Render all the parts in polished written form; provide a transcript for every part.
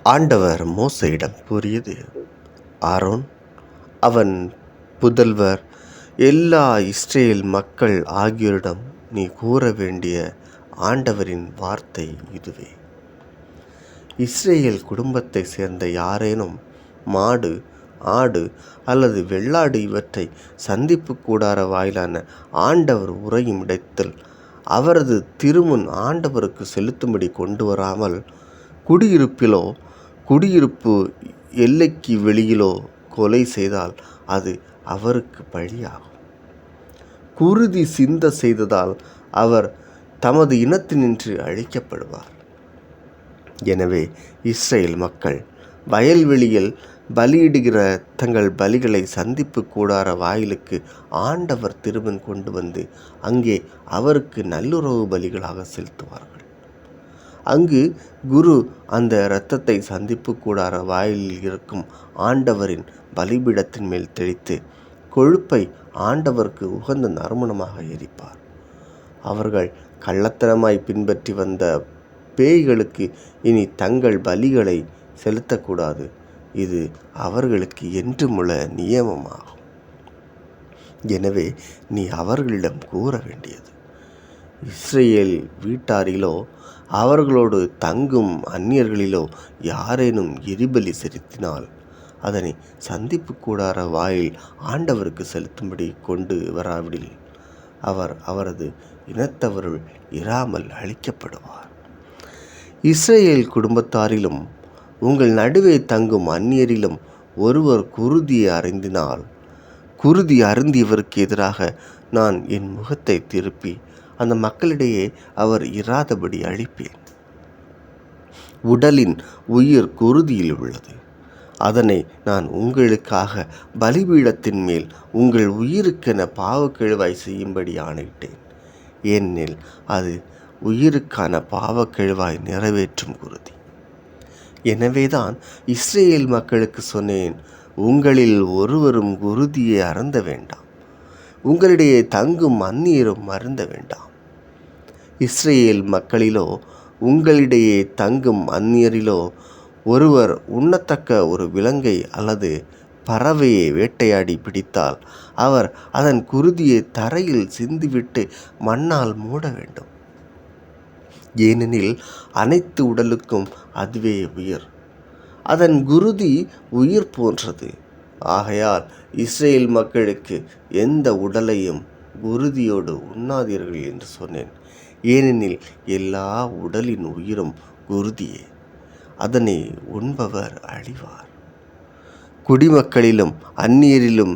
ஆண்டவர் மோசேயிடம் கூறியது, ஆரோன், அவன் புதல்வர், எல்லா இஸ்ரேல் மக்கள் ஆகியோரிடம் நீ கூற வேண்டிய ஆண்டவரின் வார்த்தை இதுவே. இஸ்ரேல் குடும்பத்தை சேர்ந்த யாரேனும் மாடு, ஆடு அல்லது வெள்ளாடு இவற்றை சந்திப்பு கூடார வாயிலான ஆண்டவர் உறையும் இடத்தில் அவரது திருமுன் ஆண்டவருக்கு செலுத்தும்படி கொண்டு வராமல் குடியிருப்பிலோ குடியிருப்பு எல்லைக்கு வெளியிலோ கொலை செய்தால் அது அவருக்கு பழியாகும். குருதி சிந்த செய்ததால் அவர் தமது இனத்தினின்று அழிக்கப்படுவார். எனவே இஸ்ரேல் மக்கள் வயல்வெளியில் பலியிடுகிற தங்கள் பலிகளை சந்திப்பு கூடார வாயிலுக்கு ஆண்டவர் திருமுன் கொண்டு வந்து அங்கே அவருக்கு நல்லுறவு பலிகளாக செலுத்துவார்கள். அங்கு குரு அந்த இரத்தத்தை சந்திப்பு கூடார வாயிலில் இருக்கும் ஆண்டவரின் பலிபீடத்தின் மேல் தெளித்து கொழுப்பை ஆண்டவருக்கு உகந்த நறுமணமாக எரிப்பார். அவர்கள் கள்ளத்தனமாய் பின்பற்றி வந்த பேய்களுக்கு இனி தங்கள் பலிகளை செலுத்தக்கூடாது. இது அவர்களுக்கு என்றுமுள்ள நியமமாகும். எனவே நீ அவர்களிடம் கூற வேண்டியது, இஸ்ரேல் வீட்டாரிலோ அவர்களோடு தங்கும் அந்நியர்களிலோ யாரேனும் எரிபலி செலுத்தினால் அதனை சந்திப்பு கூடார வாயில் ஆண்டவருக்கு செலுத்தும்படி கொண்டு வராவிடில் அவர் அவரது இனத்தவருள் இராமல் அழிக்கப்படுவார். இஸ்ரேல் குடும்பத்தாரிலும் உங்கள் நடுவே தங்கும் அந்நியரிலும் ஒருவர் குருதியை அருந்தினால், குருதி அருந்தியவருக்கு எதிராக நான் என் முகத்தை திருப்பி அந்த மக்களிடையே அவர் இராதபடி அழிப்பேன். உடலின் உயிர் குருதியில் உள்ளது. அதனை நான் உங்களுக்காக பலிபீடத்தின் மேல் உங்கள் உயிருக்கென பாவக்கெழுவாய் செய்யும்படி ஆணையிட்டேன். ஏனெனில் அது உயிருக்கான பாவக்கெழுவாய் நிறைவேற்றும் குருதி. எனவேதான் இஸ்ரேல் மக்களுக்கு சொன்னேன், உங்களில் ஒருவரும் குருதியை அருந்த வேண்டாம், உங்களிடையே தங்கும் அந்நியரும் அருந்த வேண்டாம். இஸ்ரேல் மக்களிலோ உங்களிடையே தங்கும் அந்நியரிலோ ஒருவர் உண்ணத்தக்க ஒரு விலங்கை அல்லது பறவையை வேட்டையாடி பிடித்தால் அவர் அதன் குருதியை தரையில் சிந்திவிட்டு மண்ணால் மூட வேண்டும். ஏனெனில் அனைத்து உடலுக்கும் அதுவே உயிர். அதன் குருதி உயிர் போன்றது. ஆகையால் இஸ்ரேல் மக்களுக்கு எந்த உடலையும் குருதியோடு உண்ணாதீர்கள் என்று சொன்னேன். ஏனெனில் எல்லா உடலின் உயிரும் குருதியே. அதனை உண்பவர் அழிவார். குடிமக்களிலும் அந்நியரிலும்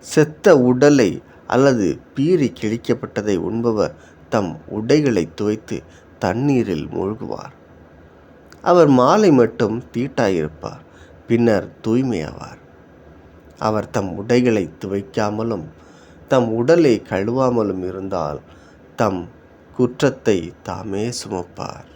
செத்த உடலை அல்லது பீறி கிழிக்கப்பட்டதை உண்பவர் தம் உடைகளை துவைத்து தண்ணீரில் மூழ்குவார். அவர் மாலை மட்டும் தீட்டாயிருப்பார், பின்னர் தூய்மையாவார். அவர் தம் உடைகளை துவைக்காமலும் தம் உடலை கழுவாமலும் இருந்தால் தம் குற்றத்தை தாமே சுமப்பார்.